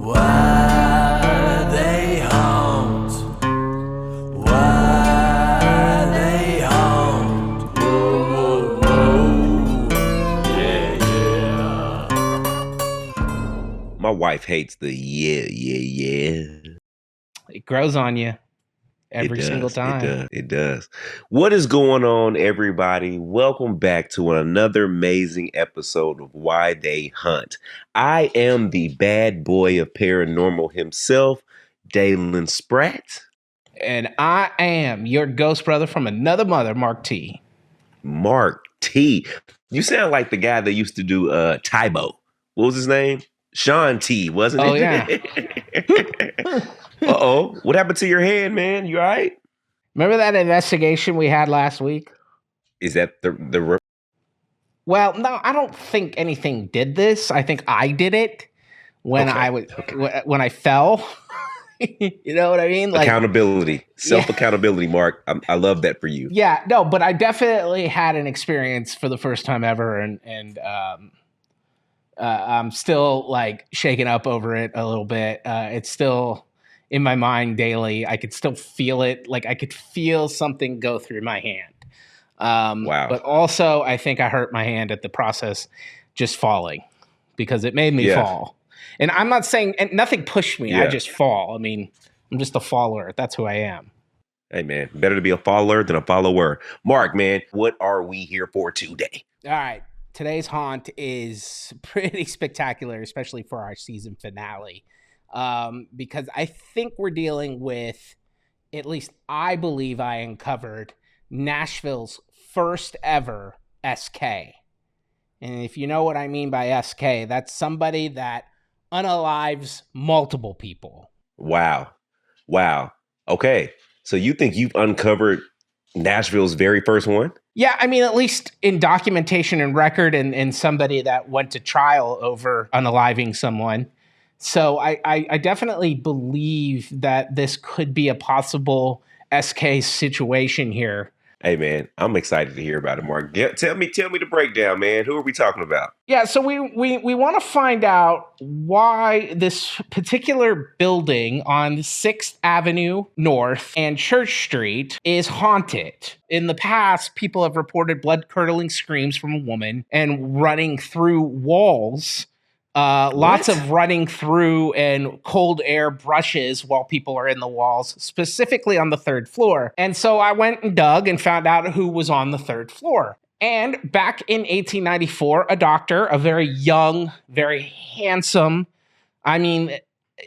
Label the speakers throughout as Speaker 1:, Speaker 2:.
Speaker 1: Why they haunt? Why they haunt? Whoa, whoa, whoa. Yeah, yeah.
Speaker 2: My wife hates the yeah.
Speaker 3: It grows on you every single time.
Speaker 2: It does. What is going on, everybody? Welcome back to another amazing episode of Why They Hunt. I am the bad boy of paranormal himself, Dalen Spratt.
Speaker 3: And I am your ghost brother from another mother, Mark T.
Speaker 2: Mark T. You sound like the guy that used to do Tybo. What was his name? Sean T, wasn't it?
Speaker 3: Oh, yeah.
Speaker 2: Uh-oh. What happened to your hand, man? You all right?
Speaker 3: Remember that investigation we had last week?
Speaker 2: Is that the
Speaker 3: Well, no, I don't think anything did this. I think I did it when when I fell. You know what I mean? Like
Speaker 2: accountability, self-accountability, Mark. I love that for you.
Speaker 3: Yeah, no, but I definitely had an experience for the first time ever, and I'm still like shaken up over it a little bit. It's still in my mind daily. I could still feel it. Like I could feel something go through my hand.
Speaker 2: Wow.
Speaker 3: But also I think I hurt my hand at the process just falling because it made me fall. And I'm not saying, and nothing pushed me. I just fall. I mean, I'm just a faller. That's who I am.
Speaker 2: Hey man, better to be a follower than a follower. Mark, man, what are we here for today?
Speaker 3: All right. Today's haunt is pretty spectacular, especially for our season finale. Because I think we're dealing with, at least I believe I uncovered, Nashville's first ever SK. And if you know what I mean by SK, that's somebody that unalives multiple people.
Speaker 2: Wow. Okay. So you think you've uncovered Nashville's very first one?
Speaker 3: Yeah, I mean, at least in documentation and record and somebody that went to trial over unaliving someone. So I definitely believe that this could be a possible SK situation here.
Speaker 2: Hey man, I'm excited to hear about it, Mark. Tell me the breakdown, man. Who are we talking about?
Speaker 3: Yeah, so we want to find out why this particular building on 6th Avenue North and Church Street is haunted. In the past, people have reported blood-curdling screams from a woman and running through walls. Lots of running through and cold air brushes while people are in the walls, specifically on the 3rd floor. And so I went and dug and found out who was on the 3rd floor. And back in 1894, a doctor, a very young, very handsome, I mean,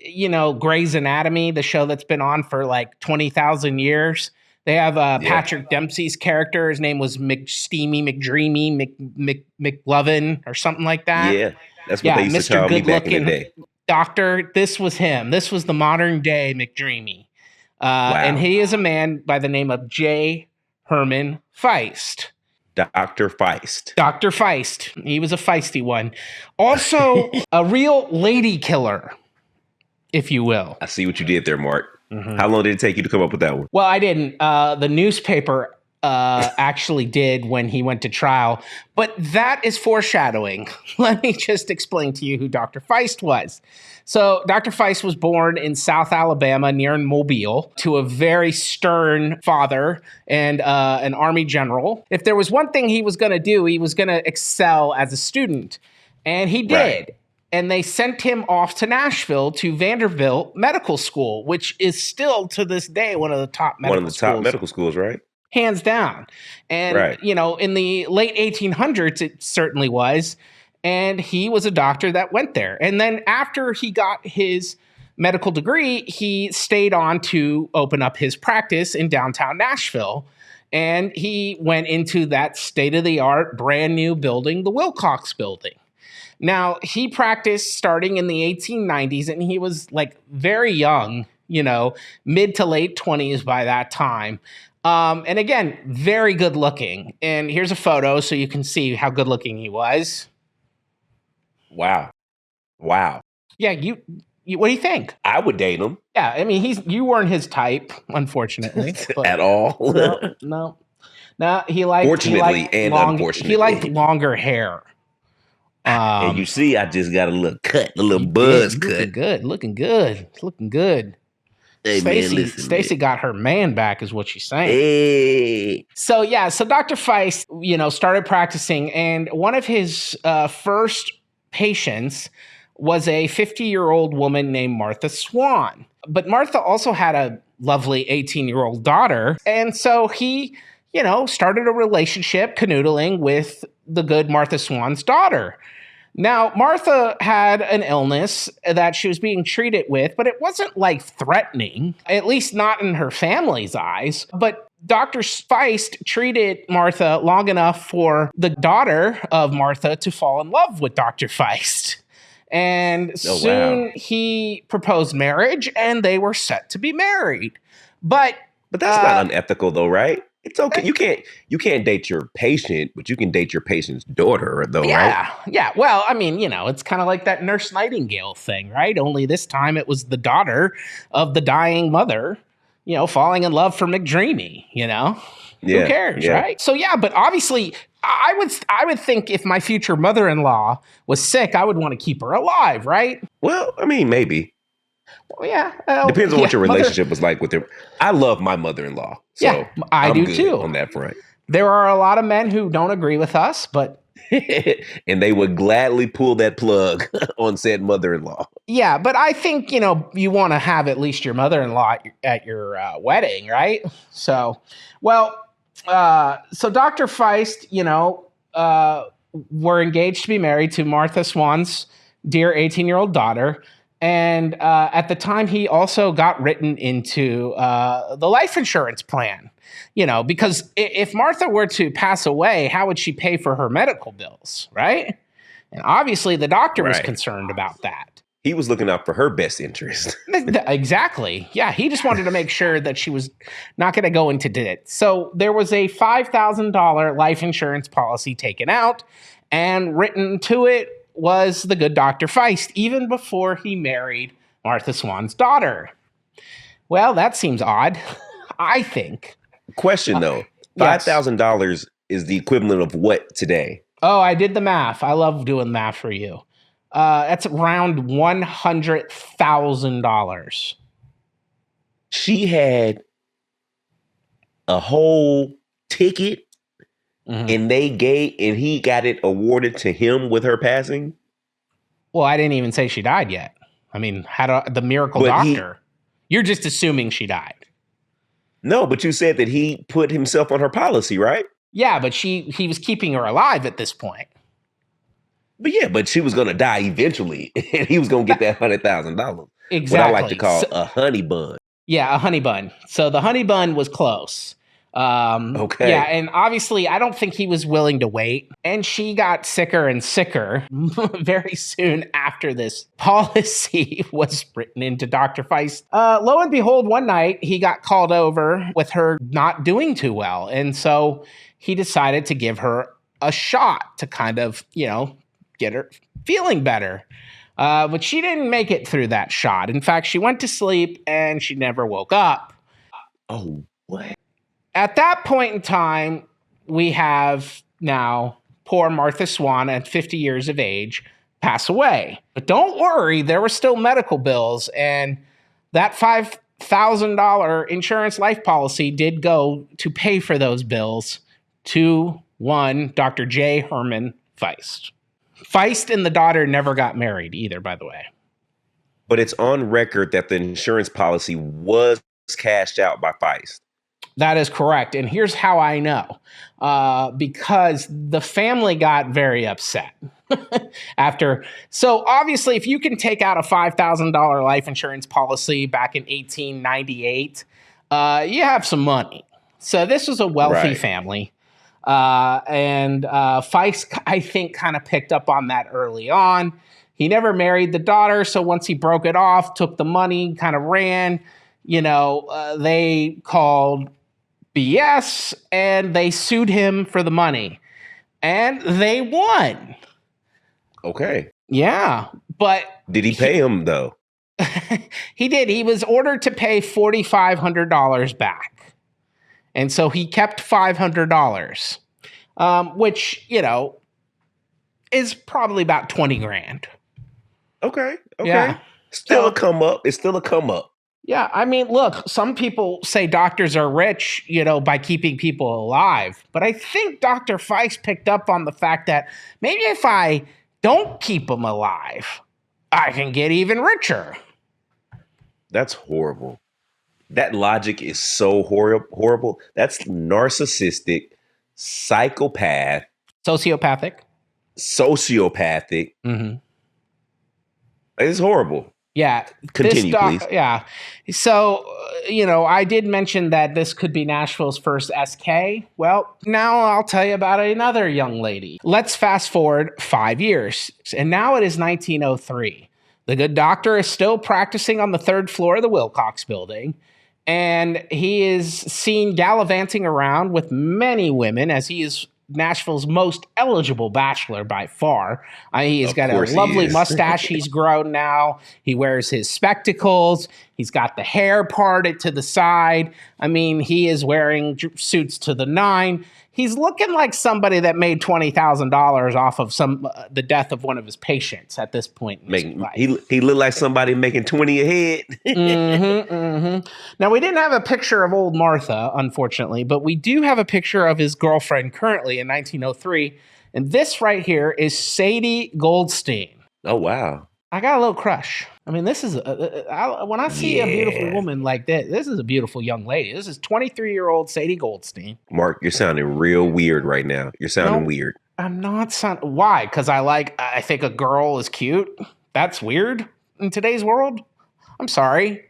Speaker 3: you know, Grey's Anatomy, the show that's been on for like 20,000 years. They have Patrick Dempsey's character. His name was McSteamy, McDreamy, McLovin, or something like that.
Speaker 2: Yeah. That's what they used to call me back in the day.
Speaker 3: Doctor, this was him. This was the modern day McDreamy. Wow. And he is a man by the name of J Herman Feist.
Speaker 2: Dr. Feist.
Speaker 3: Dr. Feist. He was a feisty one. Also, a real lady killer, if you will.
Speaker 2: I see what you did there, Mark. Mm-hmm. How long did it take you to come up with that one?
Speaker 3: Well, I didn't. The newspaper actually did when he went to trial. But that is foreshadowing. Let me just explain to you who Dr. Feist was. So Dr. Feist was born in South Alabama near Mobile to a very stern father and an army general. If there was one thing he was going to do, he was going to excel as a student. And he did. Right. And they sent him off to Nashville to Vanderbilt Medical School, which is still to this day one of the top medical
Speaker 2: schools, right?
Speaker 3: Hands down. And, you know, in the late 1800s, it certainly was. And he was a doctor that went there. And then after he got his medical degree, he stayed on to open up his practice in downtown Nashville. And he went into that state-of-the-art, brand new building, the Wilcox Building. Now, he practiced starting in the 1890s, and he was like very young, you know, mid to late 20s by that time. And again, very good looking. And here's a photo so you can see how good looking he was.
Speaker 2: Wow.
Speaker 3: Yeah, you what do you think?
Speaker 2: I would date him.
Speaker 3: Yeah, I mean, you weren't his type, unfortunately.
Speaker 2: At all.
Speaker 3: No, he liked
Speaker 2: unfortunately.
Speaker 3: He liked longer hair.
Speaker 2: And you see, I just got a little cut, a little
Speaker 3: you
Speaker 2: buzz
Speaker 3: did.
Speaker 2: cut.
Speaker 3: Looking good.
Speaker 2: Hey, man, listen,
Speaker 3: Stacy
Speaker 2: man.
Speaker 3: got her man back, is what she's saying.
Speaker 2: Hey.
Speaker 3: So Dr. Feist, started practicing, and one of his first patients was a 50-year-old woman named Martha Swan. But Martha also had a lovely 18-year-old daughter, and so he, started a relationship, canoodling with the good Martha Swan's daughter. Now, Martha had an illness that she was being treated with, but it wasn't life-threatening, at least not in her family's eyes. But Dr. Feist treated Martha long enough for the daughter of Martha to fall in love with Dr. Feist. And soon he proposed marriage, and they were set to be married. But
Speaker 2: that's not unethical, though, right? It's okay. You can't date your patient, but you can date your patient's daughter, though, right?
Speaker 3: Yeah. Well, I mean, it's kind of like that Nurse Nightingale thing, right? Only this time it was the daughter of the dying mother, falling in love for McDreamy, Who cares, right? So but obviously I would think if my future mother-in-law was sick, I would want to keep her alive, right?
Speaker 2: Well, I mean, maybe.
Speaker 3: Well, yeah.
Speaker 2: Depends on what your relationship was like with her. I love my mother-in-law. So
Speaker 3: I do
Speaker 2: good
Speaker 3: too.
Speaker 2: On that front.
Speaker 3: There are a lot of men who don't agree with us, but
Speaker 2: and they would gladly pull that plug on said mother-in-law.
Speaker 3: Yeah, but I think, you want to have at least your mother-in-law at your wedding, right? So, so Dr. Feist, were engaged to be married to Martha Swan's dear 18-year-old daughter. And at the time, he also got written into the life insurance plan, because if Martha were to pass away, how would she pay for her medical bills, right? And obviously, the doctor was concerned about that.
Speaker 2: He was looking out for her best interest.
Speaker 3: Exactly. Yeah, he just wanted to make sure that she was not going to go into debt. So there was a $5,000 life insurance policy taken out, and written to it was the good Dr. Feist, even before he married Martha Swan's daughter. Well, that seems odd, I think.
Speaker 2: Question, though. $5,000 is the equivalent of what today?
Speaker 3: Oh, I did the math. I love doing math for you. That's around $100,000.
Speaker 2: She had a whole ticket, and he got it awarded to him with her passing.
Speaker 3: Well, I didn't even say she died yet. I mean, the miracle doctor. You're just assuming she died.
Speaker 2: No, but you said that he put himself on her policy, right?
Speaker 3: Yeah, but he was keeping her alive at this point.
Speaker 2: But she was going to die eventually, and he was going to get that $100,000.
Speaker 3: Exactly.
Speaker 2: What I like to call a honey bun.
Speaker 3: Yeah, a honey bun. So the honey bun was close.
Speaker 2: Okay.
Speaker 3: Yeah, and obviously, I don't think he was willing to wait. And she got sicker and sicker very soon after this policy was written into Dr. Feist. Lo and behold, one night, he got called over with her not doing too well. And so he decided to give her a shot to kind of, get her feeling better. But she didn't make it through that shot. In fact, she went to sleep and she never woke up.
Speaker 2: Oh, what?
Speaker 3: At that point in time, we have now poor Martha Swan at 50 years of age pass away. But don't worry, there were still medical bills, and that $5,000 insurance life policy did go to pay for those bills to one Dr. J Herman Feist. Feist and the daughter never got married either, by the way.
Speaker 2: But it's on record that the insurance policy was cashed out by Feist.
Speaker 3: That is correct. And here's how I know. Because the family got very upset after. So obviously, if you can take out a $5,000 life insurance policy back in 1898, you have some money. So this was a wealthy family. And Feist, I think, kind of picked up on that early on. He never married the daughter. So once he broke it off, took the money, kind of ran, they called BS, and they sued him for the money, and they won.
Speaker 2: Okay.
Speaker 3: Yeah, but
Speaker 2: did he pay him though?
Speaker 3: He did. He was ordered to pay $4,500 back, and so he kept $500, which is probably about 20 grand.
Speaker 2: Okay.
Speaker 3: Yeah.
Speaker 2: Still a come up. It's still a come up.
Speaker 3: Yeah, I mean, look, some people say doctors are rich, by keeping people alive. But I think Dr. Feist picked up on the fact that maybe if I don't keep them alive, I can get even richer.
Speaker 2: That's horrible. That logic is so horrible. That's narcissistic, psychopath,
Speaker 3: Sociopathic.
Speaker 2: sociopathic. It's horrible.
Speaker 3: Yeah.
Speaker 2: Continue, please.
Speaker 3: Yeah. So, I did mention that this could be Nashville's first SK. Well, now I'll tell you about another young lady. Let's fast forward 5 years. And now it is 1903. The good doctor is still practicing on the 3rd floor of the Wilcox Building. And he is seen gallivanting around with many women as he is Nashville's most eligible bachelor by far. He's got a lovely mustache he's grown now. He wears his spectacles. He's got the hair parted to the side. I mean, he is wearing suits to the nine. He's looking like somebody that made $20,000 off of the death of one of his patients at this point in his life.
Speaker 2: He looked like somebody making 20 a head.
Speaker 3: Now, we didn't have a picture of old Martha, unfortunately, but we do have a picture of his girlfriend currently in 1903. And this right here is Sadie Goldstein.
Speaker 2: Oh, wow.
Speaker 3: I got a little crush. I mean, this is when I see a beautiful woman like this is a beautiful young lady. This is 23-year-old Sadie Goldstein.
Speaker 2: Mark, you're sounding real weird right now. You're sounding weird.
Speaker 3: I'm not sounding. Why? Because I think a girl is cute. That's weird in today's world. I'm sorry.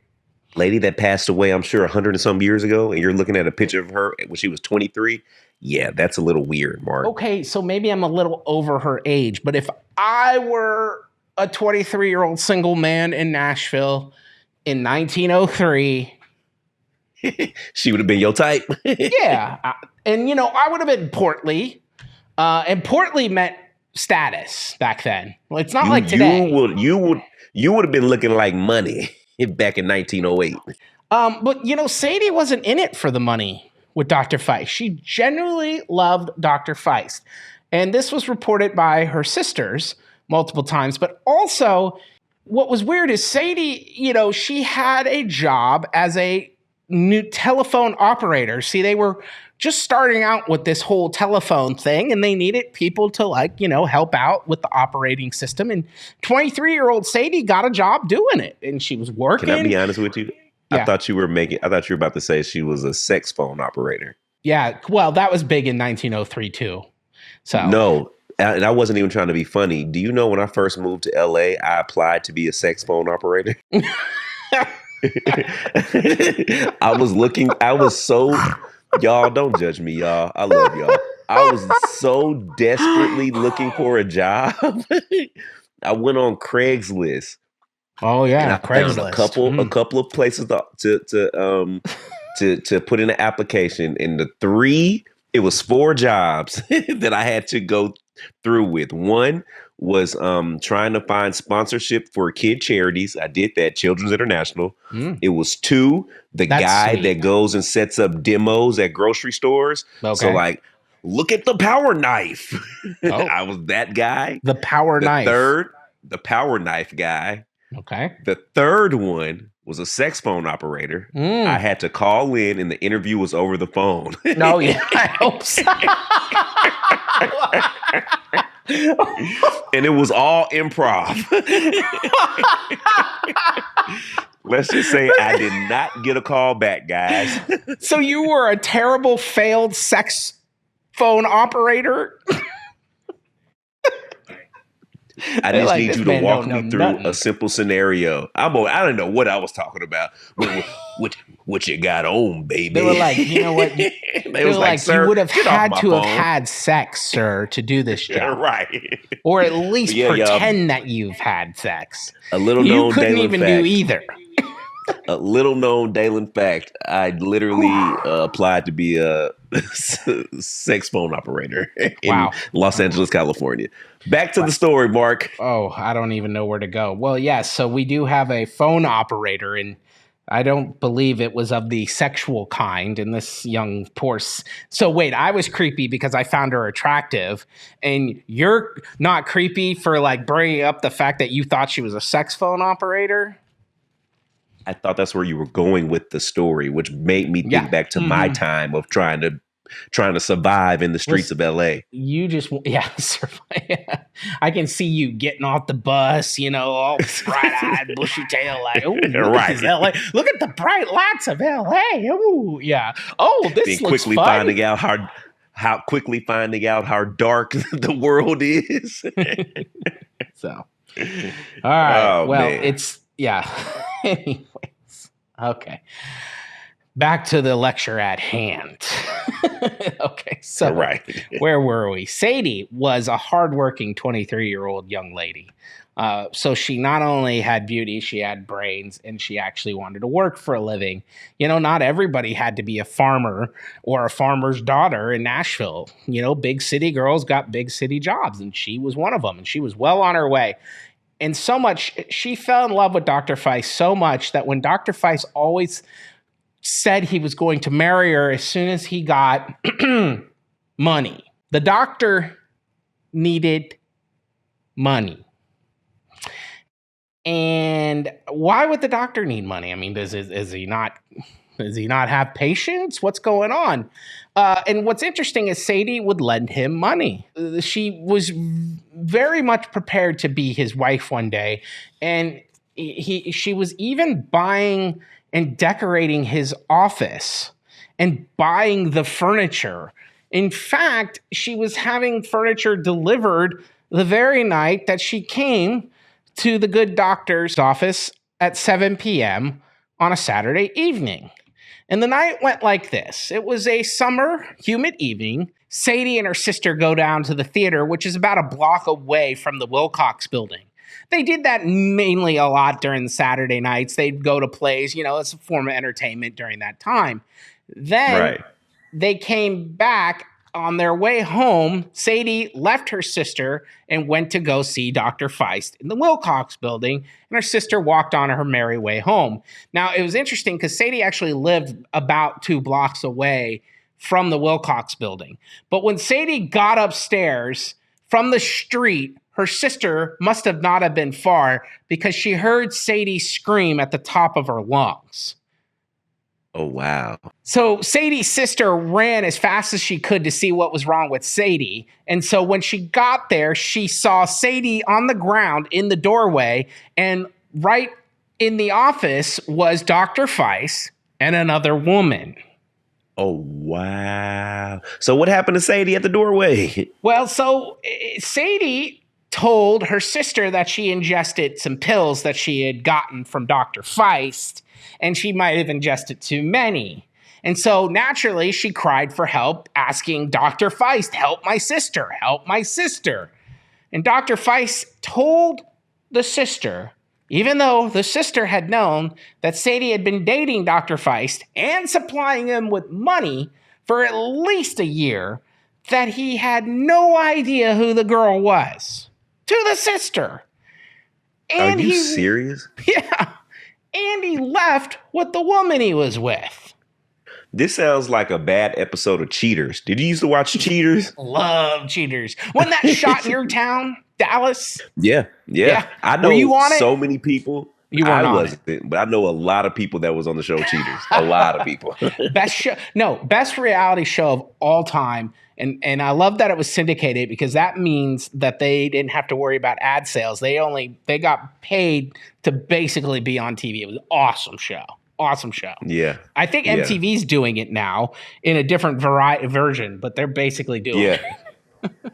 Speaker 2: Lady that passed away, I'm sure 100 and some years ago, and you're looking at a picture of her when she was 23. Yeah, that's a little weird, Mark.
Speaker 3: Okay, so maybe I'm a little over her age, but if I were a 23-year-old single man in Nashville in 1903.
Speaker 2: She would have been your type.
Speaker 3: Yeah. And, I would have been portly. And portly meant status back then. Well, it's not like today.
Speaker 2: You would have been looking like money back in 1908.
Speaker 3: But, Sadie wasn't in it for the money with Dr. Feist. She genuinely loved Dr. Feist. And this was reported by her sisters multiple times. But also, what was weird is Sadie, she had a job as a new telephone operator. See, they were just starting out with this whole telephone thing, and they needed people to help out with the operating system. And 23-year-old Sadie got a job doing it, and she was working.
Speaker 2: Can I be honest with you?
Speaker 3: Yeah.
Speaker 2: I thought you were about to say she was a sex phone operator.
Speaker 3: Yeah, well, that was big in 1903 too. So
Speaker 2: no. And I wasn't even trying to be funny. Do you know when I first moved to LA, I applied to be a sex phone operator? Y'all, don't judge me, y'all. I love y'all. I was so desperately looking for a job. I went on Craigslist.
Speaker 3: Oh yeah,
Speaker 2: and I
Speaker 3: Craigslist.
Speaker 2: Found a couple of places to put in an application. And it was 4 jobs that I had to go through with. One was trying to find sponsorship for kid charities. I did that, Children's International. It was 2, the guy
Speaker 3: sweet.
Speaker 2: that goes and sets up demos at grocery stores. Okay. So look at the power knife. Oh. I was that guy.
Speaker 3: The power knife.
Speaker 2: The power knife guy.
Speaker 3: Okay.
Speaker 2: The third one was a sex phone operator. I had to call in, and the interview was over the phone.
Speaker 3: No, yeah, I hope so.
Speaker 2: And it was all improv. Let's just say I did not get a call back, guys.
Speaker 3: So you were a terrible failed sex phone operator?
Speaker 2: I just need you to walk me through a simple scenario. I don't know what I was talking about. What you got on, baby?
Speaker 3: They were like, you know what? They were like, you would have had to have had sex, sir, to do this job.
Speaker 2: Right.
Speaker 3: Or at least pretend that you've had sex.
Speaker 2: A little known
Speaker 3: You couldn't
Speaker 2: Dalen
Speaker 3: even
Speaker 2: fact.
Speaker 3: do either.
Speaker 2: A little known Dalen fact. I literally applied to be a sex phone operator in Los Angeles, California. Back to the story, Mark.
Speaker 3: Oh, I don't even know where to go. Well, yes. So we do have a phone operator in I don't believe it was of the sexual kind. And this young so wait, I was creepy because I found her attractive, and you're not creepy for like bringing up the fact that you thought she was a sex phone operator.
Speaker 2: I thought that's where you were going with the story, which made me think back to my time of trying to survive in the streets of LA.
Speaker 3: You just, survive. I can see you getting off the bus, all bright-eyed, bushy-tailed, like, oh,
Speaker 2: right.
Speaker 3: This is LA. Look at the bright lights of LA. Oh, yeah. Oh, this
Speaker 2: then
Speaker 3: looks
Speaker 2: quickly
Speaker 3: fun.
Speaker 2: finding out how dark the world is.
Speaker 3: So, all right.
Speaker 2: Man.
Speaker 3: It's, Anyways, okay. Back to the lecture at hand. Okay, so where were we? Sadie was a hardworking 23-year-old young lady. So she not only had beauty, she had brains, and she actually wanted to work for a living. Not everybody had to be a farmer or a farmer's daughter in Nashville. Big city girls got big city jobs, and she was one of them, and she was well on her way. And so much, she fell in love with Dr. Feist so much that when Dr. Feist always said he was going to marry her as soon as he got money. The doctor needed money. And why would the doctor need money? I mean, does he not have patience? What's going on? And what's interesting is Sadie would lend him money. She was very much prepared to be his wife one day. And she was even buying and decorating his office and buying the furniture. In fact, she was having furniture delivered the very night that she came to the good doctor's office at 7 p.m. on a Saturday evening. And the night went like this. It was a summer, humid evening. Sadie and her sister go down to the theater, which is about a block away from the Wilcox Building. They did that mainly a lot during the Saturday nights. They'd go to plays, it's a form of entertainment during that time. Then they came back on their way home. Sadie left her sister and went to go see Dr. Feist in the Wilcox Building, and her sister walked on her merry way home. Now, it was interesting because Sadie actually lived about 2 blocks away from the Wilcox Building. But when Sadie got upstairs from the street, her sister must have not have been far because she heard Sadie scream at the top of her lungs.
Speaker 2: Oh, wow.
Speaker 3: So Sadie's sister ran as fast as she could to see what was wrong with Sadie. And so when she got there, she saw Sadie on the ground in the doorway. And right in the office was Dr. Feist and another woman.
Speaker 2: Oh, wow. So what happened to Sadie at the doorway?
Speaker 3: Well, so Sadie told her sister that she ingested some pills that she had gotten from Dr. Feist, and she might have ingested too many. And so naturally, she cried for help, asking Dr. Feist, help my sister, help my sister. And Dr. Feist told the sister, even though the sister had known that Sadie had been dating Dr. Feist and supplying him with money for at least a year, that he had no idea who the girl was. To the sister. And
Speaker 2: Are you serious?
Speaker 3: Yeah. And he left with the woman he was with.
Speaker 2: This sounds like a bad episode of Cheaters. Did you used to watch Cheaters?
Speaker 3: Love Cheaters. Wasn't that shot in your town, Dallas?
Speaker 2: Yeah. I know
Speaker 3: Were you on
Speaker 2: so many people.
Speaker 3: I
Speaker 2: wasn't, but I know a lot of people that was on the show Cheaters. A lot of people.
Speaker 3: Best reality show of all time. And I love that it was syndicated because that means that they didn't have to worry about ad sales. They got paid to basically be on TV. It was an awesome show. Awesome show.
Speaker 2: Yeah.
Speaker 3: I think MTV's doing it now in a different version, but they're basically doing it.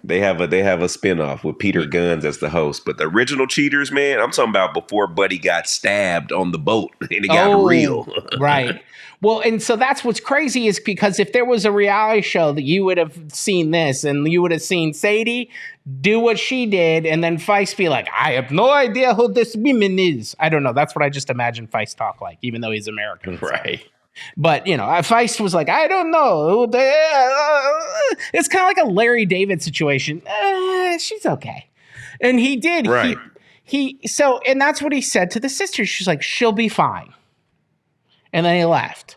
Speaker 2: They have a spinoff with Peter Guns as the host, but the original Cheaters, man, I'm talking about before Buddy got stabbed on the boat and it got real.
Speaker 3: Right. Well, and so that's what's crazy is because if there was a reality show that you would have seen this and you would have seen Sadie do what she did and then Feist be like, I have no idea who this woman is. I don't know. That's what I just imagine Feist talk like, even though he's American.
Speaker 2: Right.
Speaker 3: But, Feist was like, I don't know. It's kind of like a Larry David situation. She's okay. And he did.
Speaker 2: Right.
Speaker 3: And that's what he said to the sister. She's like, she'll be fine. And then he left.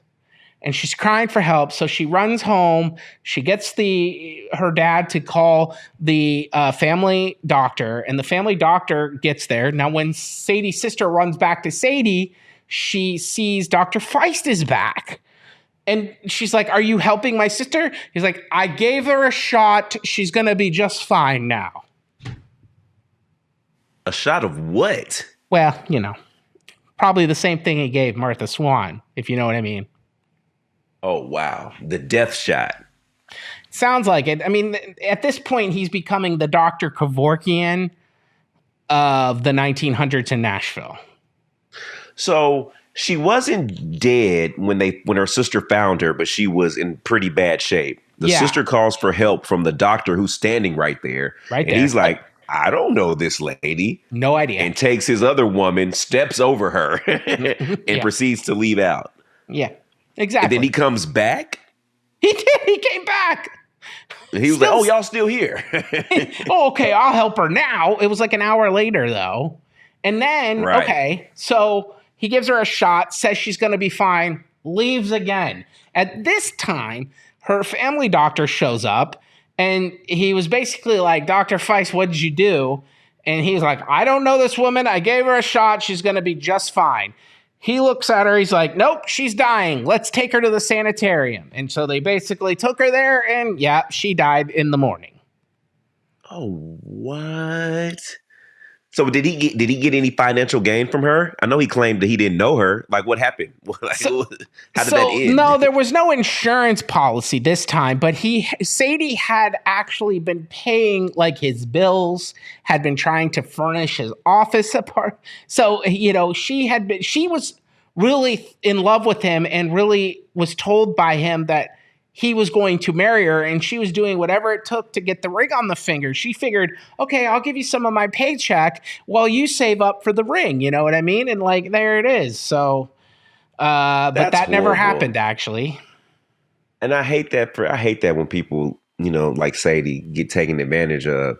Speaker 3: And she's crying for help. So she runs home. She gets her dad to call the family doctor. And the family doctor gets there. Now, when Sadie's sister runs back to Sadie, she sees Dr. Feist is back. And she's like, are you helping my sister? He's like, I gave her a shot. She's going to be just fine now.
Speaker 2: A shot of what?
Speaker 3: Well, probably the same thing he gave Martha Swan, if you know what I mean.
Speaker 2: Oh, wow. The death shot.
Speaker 3: Sounds like it. I mean, at this point, he's becoming the Dr. Kevorkian of the 1900s in Nashville.
Speaker 2: So she wasn't dead when her sister found her, but she was in pretty bad shape. The sister calls for help from the doctor who's standing right there. And he's like, I don't know this lady.
Speaker 3: No idea.
Speaker 2: And takes his other woman, steps over her, and proceeds to leave out.
Speaker 3: Yeah. Exactly.
Speaker 2: And then he comes back?
Speaker 3: He did. He came back.
Speaker 2: And he was like, oh, y'all still here.
Speaker 3: Oh, okay. I'll help her now. It was like an hour later, though. And then, okay, so he gives her a shot, says she's going to be fine, leaves again. At this time, her family doctor shows up, and he was basically like, Dr. Feist, what did you do? And he's like, I don't know this woman. I gave her a shot. She's going to be just fine. He looks at her. He's like, nope, she's dying. Let's take her to the sanitarium. And so they basically took her there, and she died in the morning.
Speaker 2: Oh, what? So did he get any financial gain from her? I know he claimed that he didn't know her. Like, what happened? How did that end?
Speaker 3: No, there was no insurance policy this time, but Sadie had actually been paying like his bills, had been trying to furnish his office apart. So, she was really in love with him and really was told by him that he was going to marry her, and she was doing whatever it took to get the ring on the finger. She figured, okay, I'll give you some of my paycheck while you save up for the ring. You know what I mean? And like, there it is. So, but that never happened, actually.
Speaker 2: And I hate that when people, like Sadie, get taken advantage of.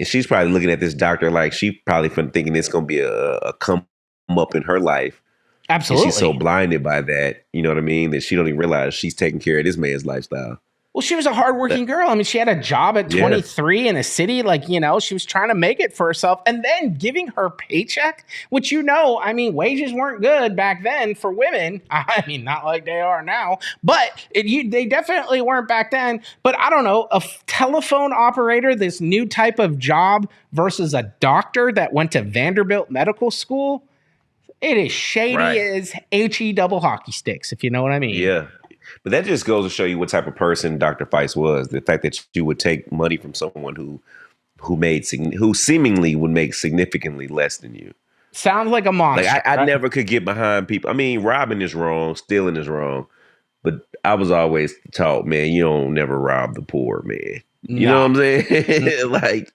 Speaker 2: And she's probably looking at this doctor like she probably thinking it's going to be a come up in her life.
Speaker 3: Absolutely.
Speaker 2: And she's so blinded by that, you know what I mean, that she don't even realize she's taking care of this man's lifestyle.
Speaker 3: Well, she was a hardworking girl. I mean, she had a job at 23 in a city. Like, she was trying to make it for herself. And then giving her paycheck, which, wages weren't good back then for women. I mean, not like they are now. But they definitely weren't back then. But I don't know, a telephone operator, this new type of job versus a doctor that went to Vanderbilt Medical School. It is shady as HE double hockey sticks, if you know what I mean.
Speaker 2: Yeah. But that just goes to show you what type of person Dr. Feist was. The fact that you would take money from someone who seemingly would make significantly less than you.
Speaker 3: Sounds like a monster.
Speaker 2: Like I never could get behind people. I mean, robbing is wrong, stealing is wrong. But I was always taught, man, you don't never rob the poor, man. You know what I'm saying? Like,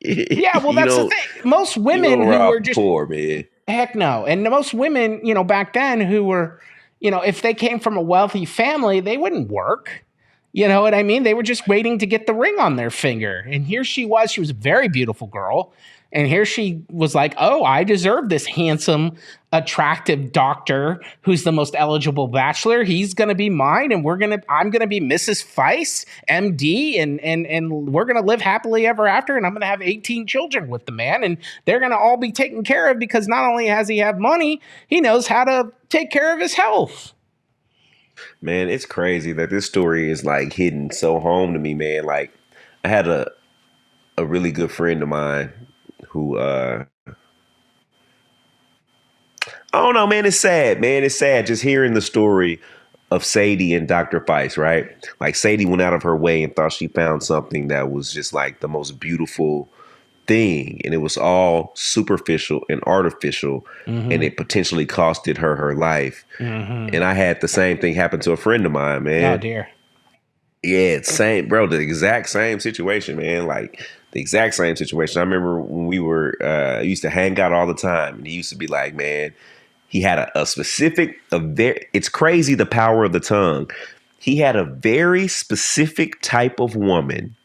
Speaker 3: well, that's the thing. Most women who were just
Speaker 2: poor, man.
Speaker 3: Heck no. And most women, back then who were, if they came from a wealthy family, they wouldn't work. You know what I mean? They were just waiting to get the ring on their finger. And here she was a very beautiful girl. And here she was like, oh, I deserve this handsome, attractive doctor who's the most eligible bachelor. He's going to be mine, and I'm going to be Mrs. Feist, MD, and we're going to live happily ever after, and I'm going to have 18 children with the man, and they're going to all be taken care of because not only has he have money, he knows how to take care of his health.
Speaker 2: Man, it's crazy that this story is like hitting so home to me, man. Like, I had a really good friend of mine who I don't know, man. It's sad, man. It's sad just hearing the story of Sadie and Dr. Feist, right? Like, Sadie went out of her way and thought she found something that was just like the most beautiful thing, and it was all superficial and artificial, and it potentially costed her life. And I had the same thing happen to a friend of mine, man.
Speaker 3: Oh dear.
Speaker 2: Yeah, it's same, bro. The exact same situation, man. Like, the exact same situation. I remember when we were used to hang out all the time, and he used to be like, man, he had a specific, it's crazy the power of the tongue. He had a very specific type of woman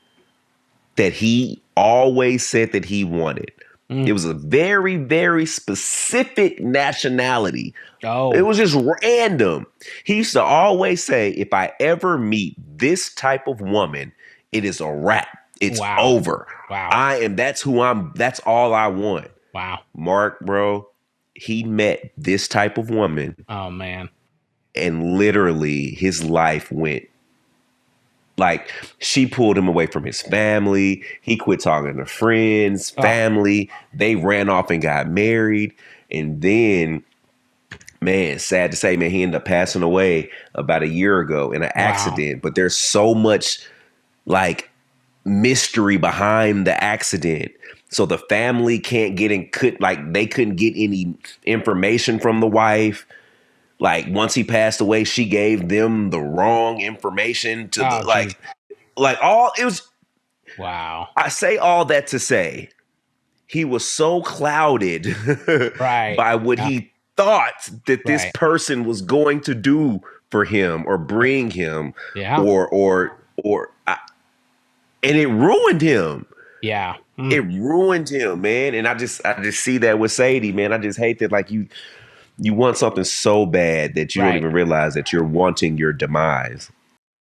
Speaker 2: that he always said that he wanted. It was a very, very specific nationality.
Speaker 3: Oh.
Speaker 2: It was just random. He used to always say, if I ever meet this type of woman, it is a wrap. It's over.
Speaker 3: Wow.
Speaker 2: That's all I want.
Speaker 3: Wow.
Speaker 2: Mark, bro, he met this type of woman.
Speaker 3: Oh, man.
Speaker 2: And literally his life went, like, she pulled him away from his family. He quit talking to friends, family. They ran off and got married. And then, man, sad to say, man, he ended up passing away about a year ago in an accident. But there's so much, like, mystery behind the accident. So the family can't get they couldn't get any information from the wife. Like, once he passed away, she gave them the wrong information to it was.
Speaker 3: Wow.
Speaker 2: I say all that to say he was so clouded by what he thought that this person was going to do for him or bring him and it ruined him.
Speaker 3: Yeah.
Speaker 2: It ruined him, man. And I just see that with Sadie, man. I just hate that, like, you want something so bad that you don't even realize that you're wanting your demise.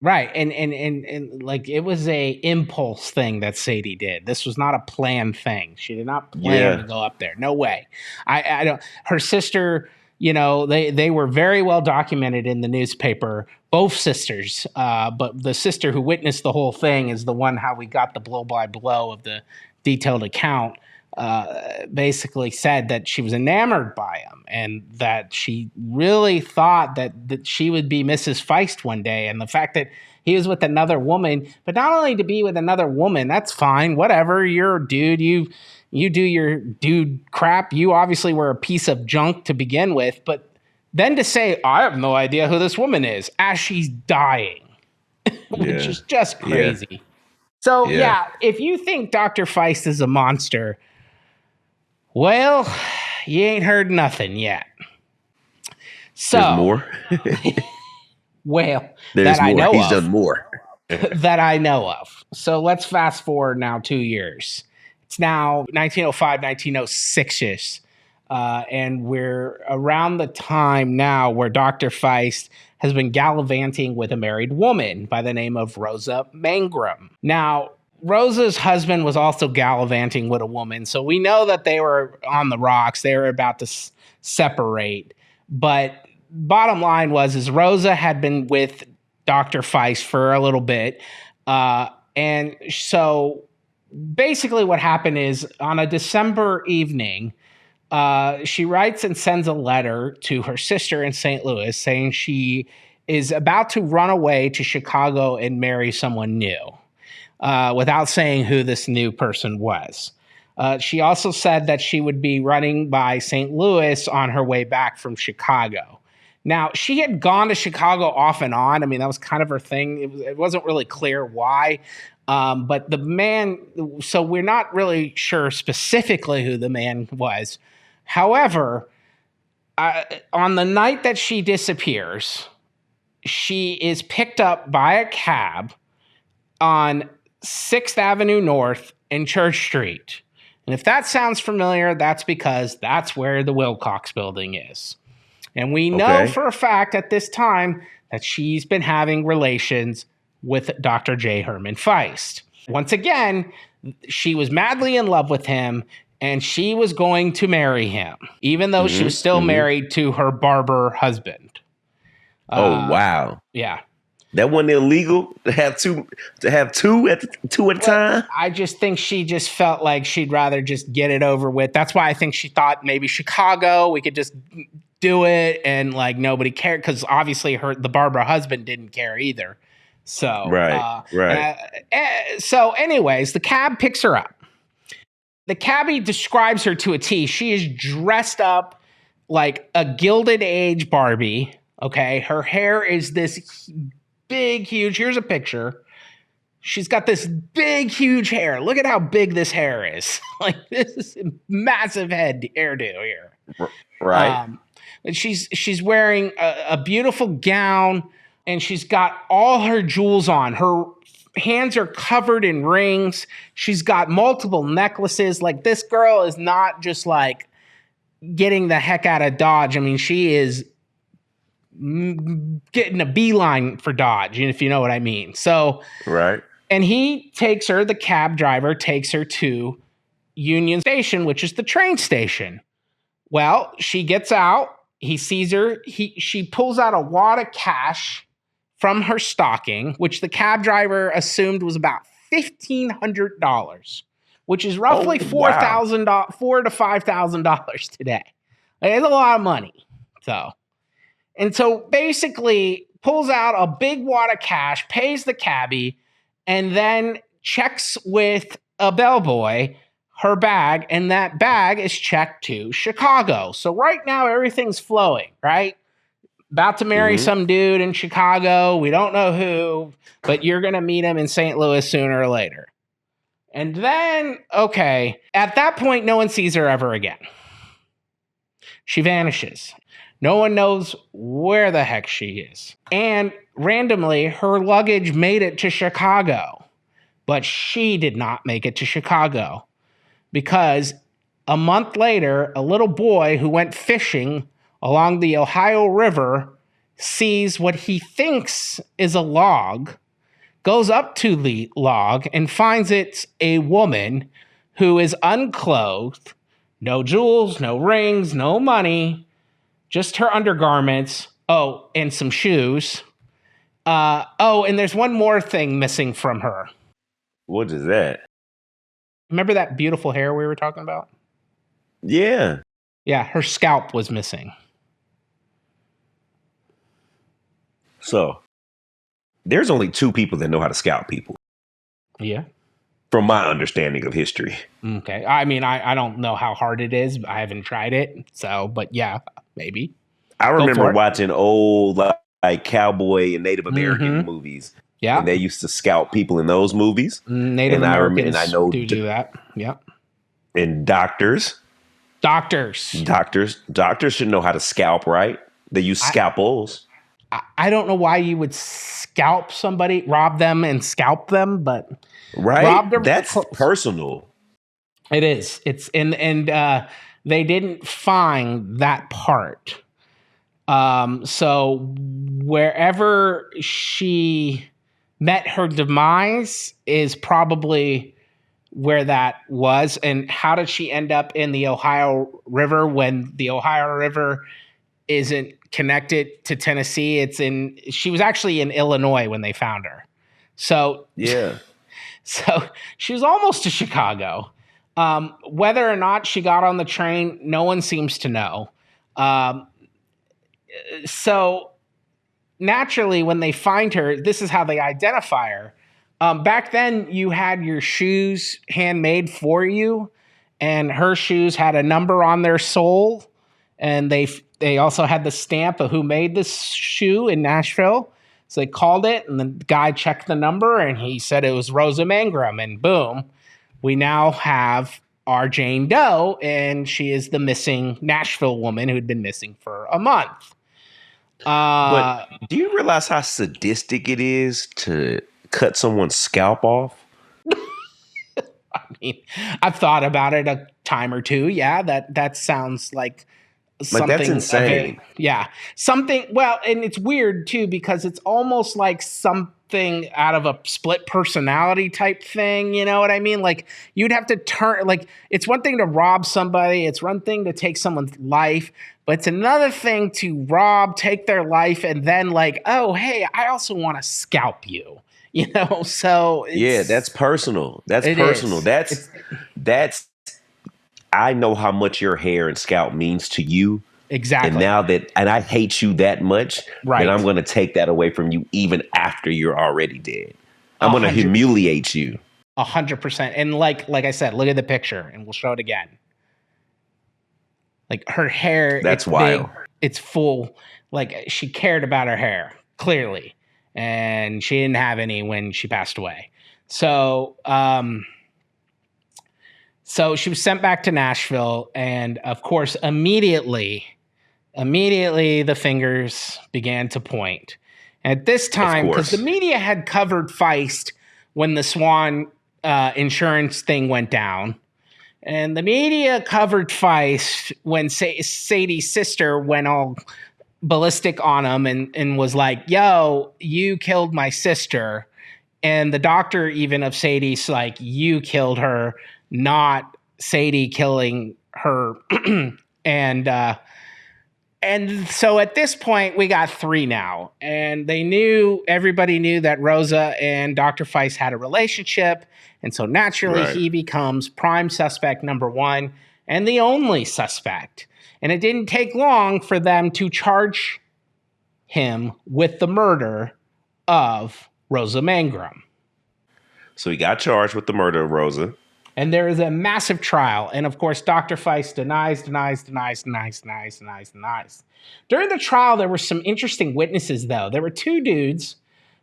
Speaker 3: Right. And like, it was a impulse thing that Sadie did. This was not a planned thing. She did not plan to go up there. No way. I don't. Her sister, you know, they were very well documented in the newspaper, both sisters. But the sister who witnessed the whole thing is the one how we got the blow by blow of the detailed account. Basically said that she was enamored by him and that she really thought that she would be Mrs. Feist one day. And the fact that he was with another woman, but not only to be with another woman, that's fine. Whatever. You're a dude. You do your dude crap. You obviously were a piece of junk to begin with. But then to say, I have no idea who this woman is as she's dying, which is just crazy. Yeah. So, if you think Dr. Feist is a monster, well, you ain't heard nothing yet. So,
Speaker 2: there's more.
Speaker 3: Well,
Speaker 2: there's
Speaker 3: that
Speaker 2: more.
Speaker 3: I know
Speaker 2: He's
Speaker 3: of.
Speaker 2: done more.
Speaker 3: That I know of. So let's fast forward now 2 years. It's now 1905, 1906-ish. And we're around the time now where Dr. Feist has been gallivanting with a married woman by the name of Rosa Mangrum. Now, Rosa's husband was also gallivanting with a woman, so we know that they were on the rocks. They were about to separate. But bottom line is Rosa had been with Dr. Feist for a little bit. And so basically what happened is on a December evening, she writes and sends a letter to her sister in St. Louis saying she is about to run away to Chicago and marry someone new. Without saying who this new person was. She also said that she would be running by St. Louis on her way back from Chicago. Now, she had gone to Chicago off and on. I mean, that was kind of her thing. It wasn't really clear why. But the man, so we're not really sure specifically who the man was. However, on the night that she disappears, she is picked up by a cab on 6th Avenue North and Church Street. And if that sounds familiar, that's because that's where the Wilcox Building is. And we know for a fact at this time that she's been having relations with Dr. J Herman Feist. Once again, she was madly in love with him and she was going to marry him, even though she was still married to her barber husband.
Speaker 2: Oh, wow.
Speaker 3: Yeah.
Speaker 2: That wasn't illegal to have two at a time.
Speaker 3: I just think she just felt like she'd rather just get it over with. That's why I think she thought maybe Chicago, we could just do it and like nobody cared because obviously the Barbara husband didn't care either. So so anyways, the cab picks her up. The cabbie describes her to a T. She is dressed up like a Gilded Age Barbie. Okay, her hair is this big, huge. Here's a picture. She's got this big, huge hair. Look at how big this hair is. Like this is a massive hairdo here.
Speaker 2: Right.
Speaker 3: And she's wearing a beautiful gown, and she's got all her jewels on. hands are covered in rings. She's got multiple necklaces. Like, this girl is not just like getting the heck out of Dodge. I mean, she is getting a beeline for Dodge, if you know what I mean. So,
Speaker 2: Right.
Speaker 3: and he takes her, the cab driver takes her to Union Station, which is the train station. Well, she gets out. He sees her. She pulls out a wad of cash from her stocking, which the cab driver assumed was about $1,500, which is roughly $4,000 to $5,000 today. It's a lot of money. So basically pulls out a big wad of cash, pays the cabbie, and then checks with a bellboy her bag, and that bag is checked to Chicago. So right now everything's flowing, right? About to marry some dude in Chicago. We don't know who, but you're going to meet him in St. Louis sooner or later. And then, okay, at that point, no one sees her ever again. She vanishes. No one knows where the heck she is. And randomly, her luggage made it to Chicago. But she did not make it to Chicago. Because a month later, a little boy who went fishing along the Ohio River sees what he thinks is a log, goes up to the log and finds it's a woman who is unclothed, no jewels, no rings, no money, just her undergarments. Oh, and some shoes. And there's one more thing missing from her.
Speaker 2: What is that?
Speaker 3: Remember that beautiful hair we were talking about?
Speaker 2: Yeah.
Speaker 3: Yeah, her scalp was missing.
Speaker 2: So, there's only two people that know how to scalp people.
Speaker 3: Yeah.
Speaker 2: From my understanding of history.
Speaker 3: Okay. I mean, I don't know how hard it is. I haven't tried it. So, but yeah, maybe.
Speaker 2: I remember watching old like cowboy and Native American movies.
Speaker 3: Yeah.
Speaker 2: And they used to scalp people in those movies.
Speaker 3: Native Americans
Speaker 2: I know
Speaker 3: do that. Yeah.
Speaker 2: And doctors should know how to scalp, right? They use scalpels.
Speaker 3: I don't know why you would scalp somebody, rob them and scalp them, but
Speaker 2: right. That's personal.
Speaker 3: It is. It's and they didn't find that part. So wherever she met her demise is probably where that was. And how did she end up in the Ohio River when the Ohio River isn't connected to Tennessee? She was actually in Illinois when they found her. So
Speaker 2: yeah.
Speaker 3: So she was almost to Chicago. Whether or not she got on the train, no one seems to know. So naturally, when they find her, this is how they identify her. Back then, you had your shoes handmade for you, and her shoes had a number on their sole, and they also had the stamp of who made this shoe in Nashville. So they called it, and the guy checked the number, and he said it was Rosa Mangrum, and boom, we now have our Jane Doe, and she is the missing Nashville woman who had been missing for a month.
Speaker 2: But do you realize how sadistic it is to cut someone's scalp off?
Speaker 3: I mean, I've thought about it a time or two. Yeah, that sounds like something.
Speaker 2: Like, that's insane.
Speaker 3: Yeah. Something, well, and it's weird too, because it's almost like something out of a split personality type thing. You know what I mean? Like, you'd have to turn, like, it's one thing to rob somebody. It's one thing to take someone's life, but it's another thing to rob, take their life, and then like, oh, hey, I also want to scalp you. You know, so
Speaker 2: yeah, that's personal. That's personal. That's I know how much your hair and scalp means to you.
Speaker 3: Exactly.
Speaker 2: And now and I hate you that much,
Speaker 3: right,
Speaker 2: then I'm going to take that away from you even after you're already dead. I'm going to humiliate you.
Speaker 3: 100%. And like I said, look at the picture, and we'll show it again. Like, her hair,
Speaker 2: that's wild.
Speaker 3: Big, it's full. Like, she cared about her hair, clearly. And she didn't have any when she passed away. So, so she was sent back to Nashville, and of course, immediately the fingers began to point. At this time, because the media had covered Feist when the Swan insurance thing went down. And the media covered Feist when Sadie's sister went all ballistic on him and was like, yo, you killed my sister. And the doctor even of Sadie's like, you killed her, not Sadie killing her. And so at this point, we got 3 now. And everybody knew that Rosa and Dr. Feist had a relationship. And so naturally, he becomes prime suspect number 1 and the only suspect. And it didn't take long for them to charge him with the murder of Rosa Mangrum.
Speaker 2: So he got charged with the murder of Rosa.
Speaker 3: And there is a massive trial. And of course, Dr. Feist denies. During the trial, there were some interesting witnesses, though. There were 2 dudes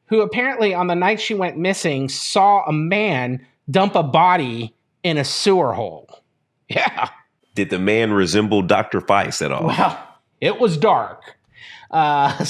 Speaker 3: who apparently on the night she went missing saw a man dump a body in a sewer hole. Yeah.
Speaker 2: Did the man resemble Dr. Feist at all?
Speaker 3: Well, it was dark. But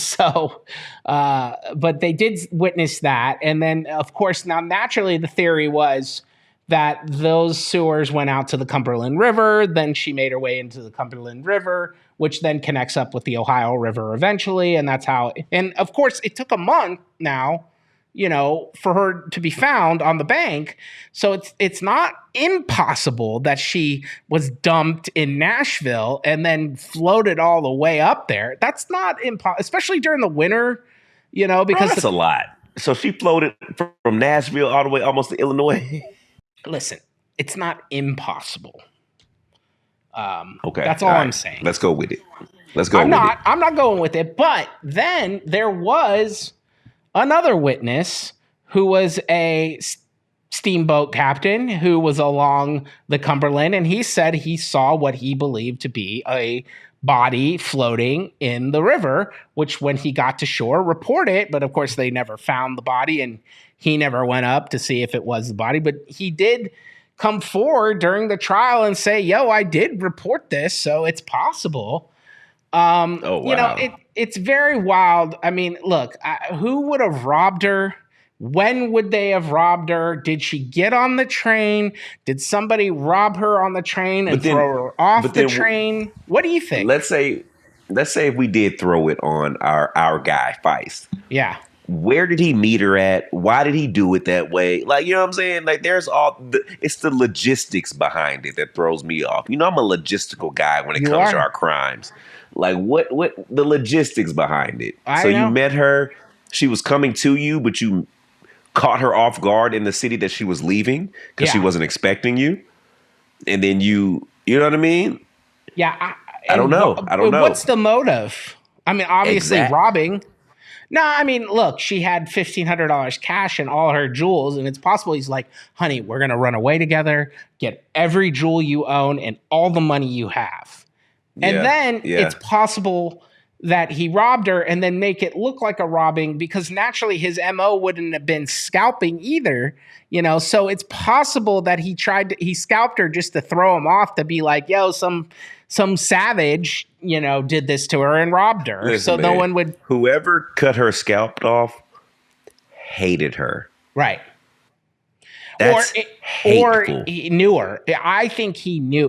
Speaker 3: they did witness that. And then, of course, now naturally the theory was that those sewers went out to the Cumberland River. Then she made her way into the Cumberland River, which then connects up with the Ohio River eventually. And that's how, and of course, it took a month now, for her to be found on the bank. So it's not impossible that she was dumped in Nashville and then floated all the way up there. That's not impossible, especially during the winter, because
Speaker 2: that's a lot. So she floated from Nashville all the way almost to Illinois.
Speaker 3: Listen, it's not impossible.
Speaker 2: Okay.
Speaker 3: That's all I'm saying.
Speaker 2: Let's go with it.
Speaker 3: I'm not going with it. But then there was another witness who was a steamboat captain who was along the Cumberland, and he said he saw what he believed to be a body floating in the river, which when he got to shore, reported, but of course they never found the body, and he never went up to see if it was the body. But he did come forward during the trial and say, yo, I did report this, so it's possible. Wow. It's very wild. I mean, look, who would have robbed her? When would they have robbed her? Did she get on the train? Did somebody rob her on the train and throw her off the train? What do you think?
Speaker 2: Let's say if we did throw it on our guy Feist.
Speaker 3: Yeah.
Speaker 2: Where did he meet her at? Why did he do it that way? Like, you know what I'm saying? Like, there's it's the logistics behind it that throws me off. I'm a logistical guy when it comes to our crimes. Like, what the logistics behind it? You met her, she was coming to you, but you caught her off guard in the city that she was leaving because she wasn't expecting you. And then you know what I mean?
Speaker 3: Yeah.
Speaker 2: I don't know.
Speaker 3: What's the motive? I mean, obviously robbing. No, I mean, look, she had $1,500 cash and all her jewels, and it's possible he's like, honey, we're going to run away together, get every jewel you own and all the money you have. And then it's possible that he robbed her and then make it look like a robbing because naturally his MO wouldn't have been scalping either, so it's possible that he scalped her just to throw him off to be like, yo, some savage, did this to her and robbed her.
Speaker 2: Listen,
Speaker 3: so no one would.
Speaker 2: Whoever cut her scalp off hated her.
Speaker 3: Right.
Speaker 2: That's
Speaker 3: or he knew her. I think he knew,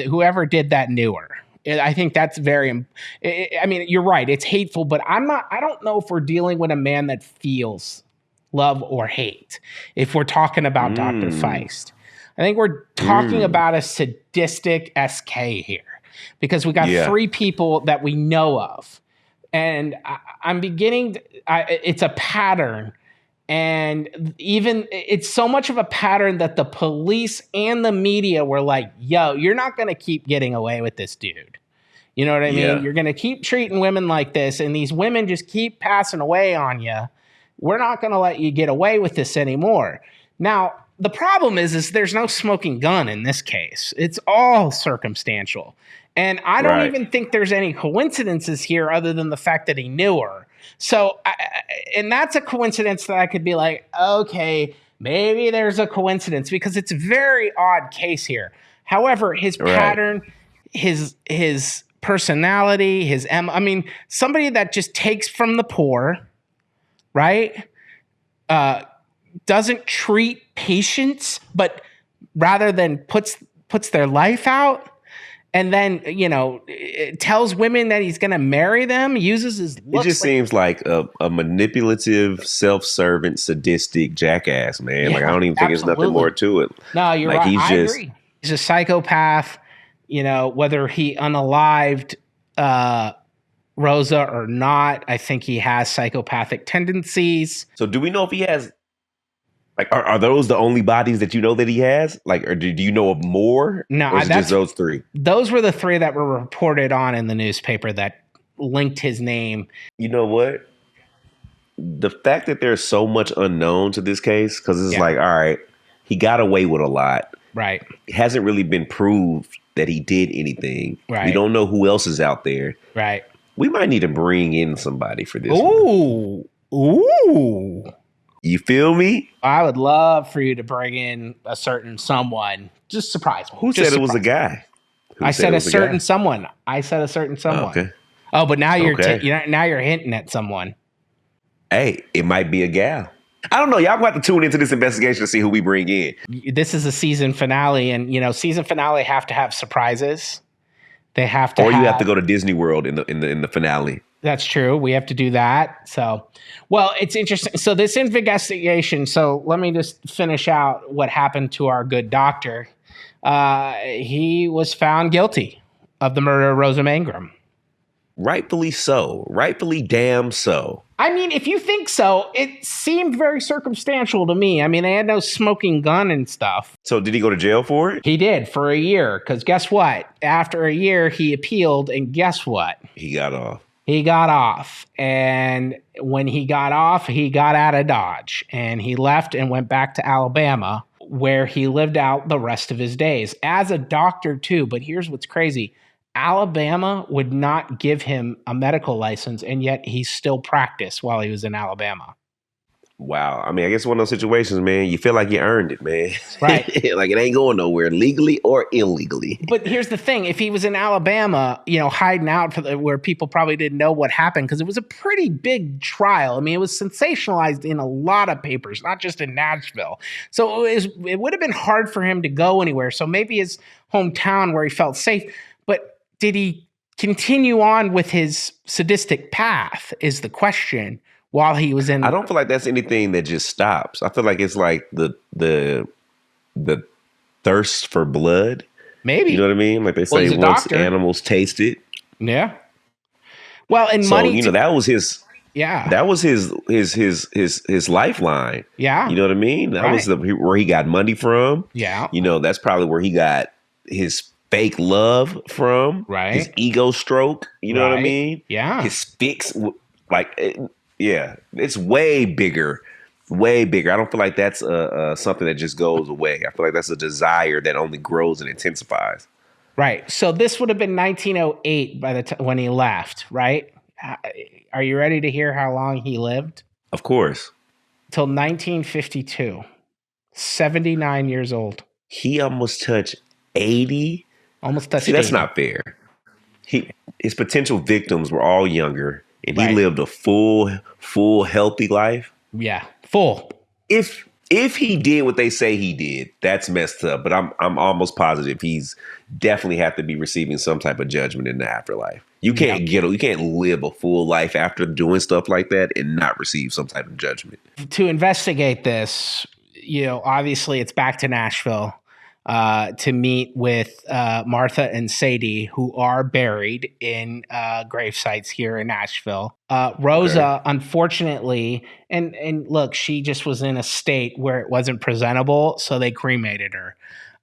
Speaker 3: whoever did that knew her. I think that's I mean, you're right. It's hateful, but I don't know if we're dealing with a man that feels love or hate. If we're talking about Dr. Feist, I think we're talking about a sadistic SK here because we got 3 people that we know of. And I'm beginning, it's a pattern. And even it's so much of a pattern that the police and the media were like, yo, you're not going to keep getting away with this dude. You know what I mean? You're going to keep treating women like this, and these women just keep passing away on you. We're not going to let you get away with this anymore. Now, the problem is there's no smoking gun in this case. It's all circumstantial. And I don't even think there's any coincidences here other than the fact that he knew her. So, and that's a coincidence that I could be like, okay, maybe there's a coincidence because it's a very odd case here. However, his pattern, his personality, I mean, somebody that just takes from the poor, right? doesn't treat patients, but rather than puts their life out, and then it tells women that he's going to marry them, uses his looks.
Speaker 2: It just seems like a manipulative, self-serving, sadistic jackass, man. Like I don't even think there's nothing more to it.
Speaker 3: No, you're
Speaker 2: like,
Speaker 3: right. I agree. He's a psychopath. Whether he unalived Rosa or not, I think he has psychopathic tendencies.
Speaker 2: So do we know if he has, like, are those the only bodies that you know that he has? Like, or do you know of more?
Speaker 3: No,
Speaker 2: or is it just those three?
Speaker 3: Those were the three that were reported on in the newspaper that linked his name.
Speaker 2: You know what? The fact that there's so much unknown to this case, because it's like, all right, he got away with a lot.
Speaker 3: Right.
Speaker 2: It hasn't really been proved that he did anything.
Speaker 3: Right.
Speaker 2: We don't know who else is out there.
Speaker 3: Right.
Speaker 2: We might need to bring in somebody for this.
Speaker 3: Ooh. Ooh.
Speaker 2: You feel me?
Speaker 3: I would love for you to bring in a certain someone. Just surprise me.
Speaker 2: Who said it was a guy?
Speaker 3: I said a certain someone. I said a certain someone.
Speaker 2: Oh, okay.
Speaker 3: Oh, but now you're hinting at someone.
Speaker 2: Hey, it might be a gal. I don't know. Y'all gonna have to tune into this investigation to see who we bring in.
Speaker 3: This is a season finale, and season finale have to have surprises. They have to,
Speaker 2: or you have to go to Disney World in the finale.
Speaker 3: That's true. We have to do that. So, well, it's interesting. So this investigation. So let me just finish out what happened to our good doctor. He was found guilty of the murder of Rosa Mangrum.
Speaker 2: Rightfully so. Rightfully damn so.
Speaker 3: I mean, if you think so, it seemed very circumstantial to me. I mean, they had no smoking gun and stuff.
Speaker 2: So did he go to jail for it?
Speaker 3: He did, for a year. Because guess what? After a year, he appealed, and guess what?
Speaker 2: He got off.
Speaker 3: He got off. And when he got off, he got out of Dodge. And he left and went back to Alabama, where he lived out the rest of his days. As a doctor, too. But here's what's crazy. Alabama would not give him a medical license, and yet he still practiced while he was in Alabama.
Speaker 2: Wow. I mean, I guess one of those situations, man, you feel like you earned it, man.
Speaker 3: Right.
Speaker 2: Like it ain't going nowhere, legally or illegally.
Speaker 3: But here's the thing. If he was in Alabama, hiding out where people probably didn't know what happened, because it was a pretty big trial. I mean, it was sensationalized in a lot of papers, not just in Nashville. So it would have been hard for him to go anywhere. So maybe his hometown where he felt safe. But did he continue on with his sadistic path is the question while he was in.
Speaker 2: I don't feel like that's anything that just stops. I feel like it's like the thirst for blood.
Speaker 3: Maybe.
Speaker 2: You know what I mean? Like they say, once animals taste it.
Speaker 3: Yeah. Well, and
Speaker 2: so,
Speaker 3: money.
Speaker 2: That was his.
Speaker 3: Yeah.
Speaker 2: That was his lifeline.
Speaker 3: Yeah.
Speaker 2: You know what I mean? That was where he got money from.
Speaker 3: Yeah.
Speaker 2: That's probably where he got his fake love from.
Speaker 3: Right.
Speaker 2: His ego stroke. You know what I mean?
Speaker 3: Yeah.
Speaker 2: His fix. Yeah. It's way bigger. Way bigger. I don't feel like that's something that just goes away. I feel like that's a desire that only grows and intensifies.
Speaker 3: Right. So this would have been 1908 by the time when he left, right? Are you ready to hear how long he lived?
Speaker 2: Of course.
Speaker 3: Till 1952. 79 years old.
Speaker 2: He almost touched 80.
Speaker 3: Almost touched
Speaker 2: 80. That's
Speaker 3: 80.
Speaker 2: not fair. His potential victims were all younger, and he lived a full healthy life.
Speaker 3: Yeah, full.
Speaker 2: If he did what they say he did, that's messed up. But I'm almost positive he's definitely have to be receiving some type of judgment in the afterlife. You can't you can't live a full life after doing stuff like that and not receive some type of judgment. To
Speaker 3: investigate this, obviously it's back to Nashville to meet with Martha and Sadie, who are buried in grave sites here in Nashville. Rosa, unfortunately, and look, she just was in a state where it wasn't presentable, so they cremated her.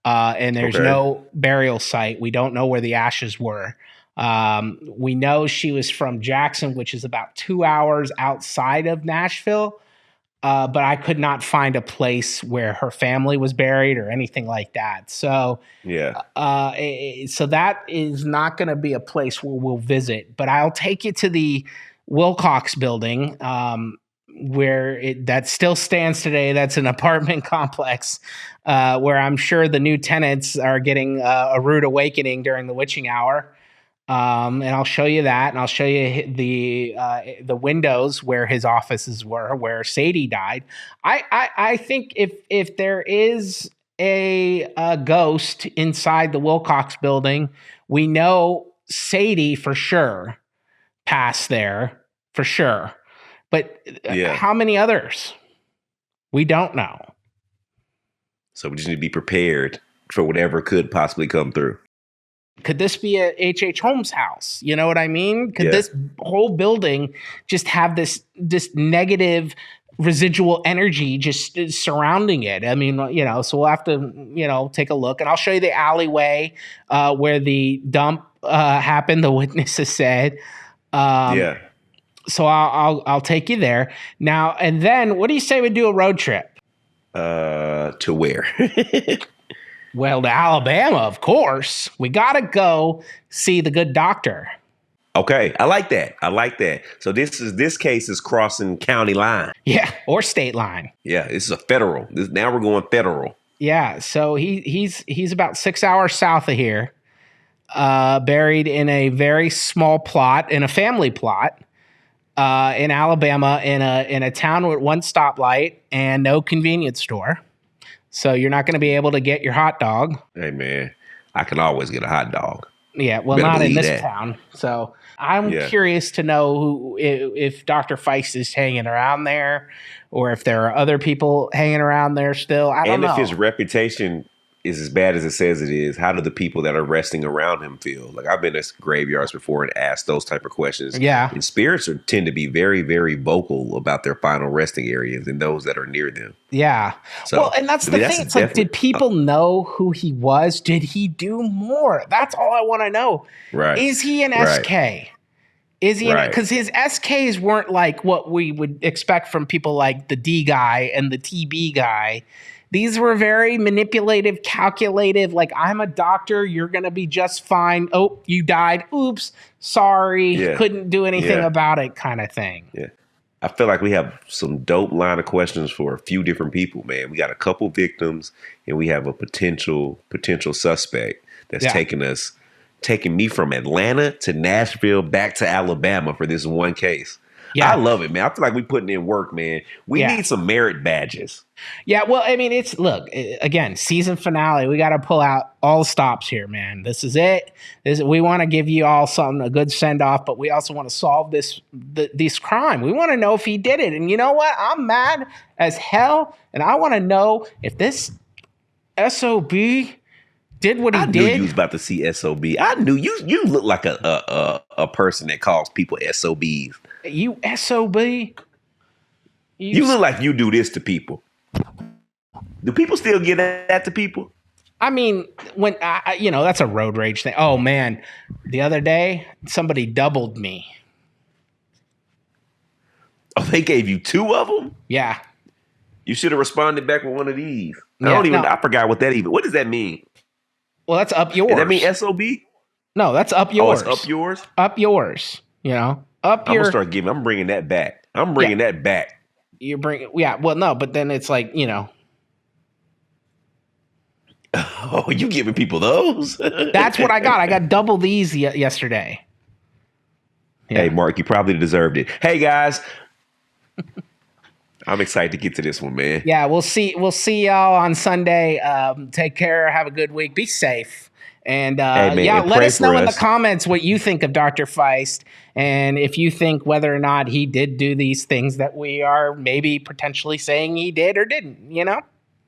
Speaker 3: And there's no burial site. We don't know where the ashes were. We know she was from Jackson, which is about 2 hours outside of Nashville. But I could not find a place where her family was buried or anything like that. So, so that is not going to be a place where we'll visit. But I'll take you to the Wilcox Building, where that still stands today. That's an apartment complex where I'm sure the new tenants are getting a rude awakening during the witching hour. And I'll show you that, and I'll show you the windows where his offices were, where Sadie died. I think if there is a ghost inside the Wilcox Building, we know Sadie for sure passed there for sure. But how many others? We don't know.
Speaker 2: So we just need to be prepared for whatever could possibly come through.
Speaker 3: Could this be a H.H. Holmes house? You know what I mean? Could this whole building just have this negative residual energy just surrounding it? I mean, so we'll have to, take a look. And I'll show you the alleyway where the dump happened, the witnesses said. So I'll take you there. Now, and then what do you say we do a road trip?
Speaker 2: To where?
Speaker 3: Well, to Alabama, of course. We got to go see the good doctor.
Speaker 2: Okay, I like that. So this case is crossing county line.
Speaker 3: Yeah, or state line.
Speaker 2: Yeah, this is a federal. Now we're going federal. Yeah,
Speaker 3: so he's about 6 hours south of here, buried in a very small plot, in a family plot, in Alabama, in a town with one stoplight and no convenience store. So you're not going to be able to get your hot dog.
Speaker 2: Hey, man, I can always get a hot dog.
Speaker 3: Yeah, well, not in this town. So I'm curious to know if Dr. Feist is hanging around there or if there are other people hanging around there still. I don't know.
Speaker 2: And if his reputation is as bad as it says it is, how do the people that are resting around him feel? Like, I've been at graveyards before and asked those type of questions.
Speaker 3: Yeah.
Speaker 2: And spirits tend to be very, very vocal about their final resting areas and those that are near them.
Speaker 3: Yeah. So, well, and that's the thing. It's like, did people know who he was? Did he do more? That's all I want to know.
Speaker 2: Right.
Speaker 3: Is he an SK? Is he? Because his SKs weren't like what we would expect from people like the D guy and the TB guy. These were very manipulative, calculative, like, I'm a doctor, you're going to be just fine. Oh, you died. Oops, sorry, couldn't do anything about it kind of thing.
Speaker 2: Yeah. I feel like we have some dope line of questions for a few different people, man. We got a couple victims and we have a potential suspect that's taking me from Atlanta to Nashville back to Alabama for this one case. Yeah. I love it, man. I feel like we're putting in work, man. We need some merit badges.
Speaker 3: Yeah, well, I mean, look, again, season finale. We got to pull out all the stops here, man. This is it. We want to give you all a good send off, but we also want to solve this crime. We want to know if he did it. And you know what? I'm mad as hell, and I want to know if this SOB did what he did.
Speaker 2: I knew you was about to see SOB. I knew you look like a person that calls people SOBs.
Speaker 3: You SOB?
Speaker 2: You look like you do this to people. Do people still get that to people?
Speaker 3: I mean, when that's a road rage thing. Oh man, the other day somebody doubled me.
Speaker 2: Oh, they gave you two of them?
Speaker 3: Yeah.
Speaker 2: You should have responded back with one of these. I forgot what does that mean?
Speaker 3: Well, that's up yours.
Speaker 2: Does that mean SOB?
Speaker 3: No, that's up yours.
Speaker 2: Oh, it's up yours?
Speaker 3: Up yours. Up your.
Speaker 2: I'm gonna start giving. I'm bringing that back. That back.
Speaker 3: You bring. Yeah. Well, no, but then it's like
Speaker 2: Oh, you giving people those?
Speaker 3: That's what I got. I got double these yesterday.
Speaker 2: Yeah. Hey, Mark, you probably deserved it. Hey, guys. I'm excited to get to this one, man.
Speaker 3: Yeah, we'll see y'all on Sunday. Take care. Have a good week. Be safe. And let us know in the comments what you think of Dr. Feist, and if you think whether or not he did do these things that we are maybe potentially saying he did or didn't,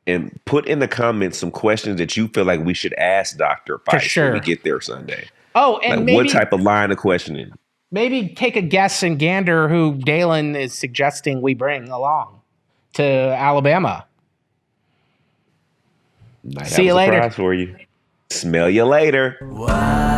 Speaker 2: And put in the comments some questions that you feel like we should ask Dr. Feist when we get there Sunday.
Speaker 3: Oh, and maybe
Speaker 2: what type of line of questioning?
Speaker 3: Maybe take a guess and gander who Dalen is suggesting we bring along to Alabama.
Speaker 2: See you later. For you. Smell you later.
Speaker 1: Why?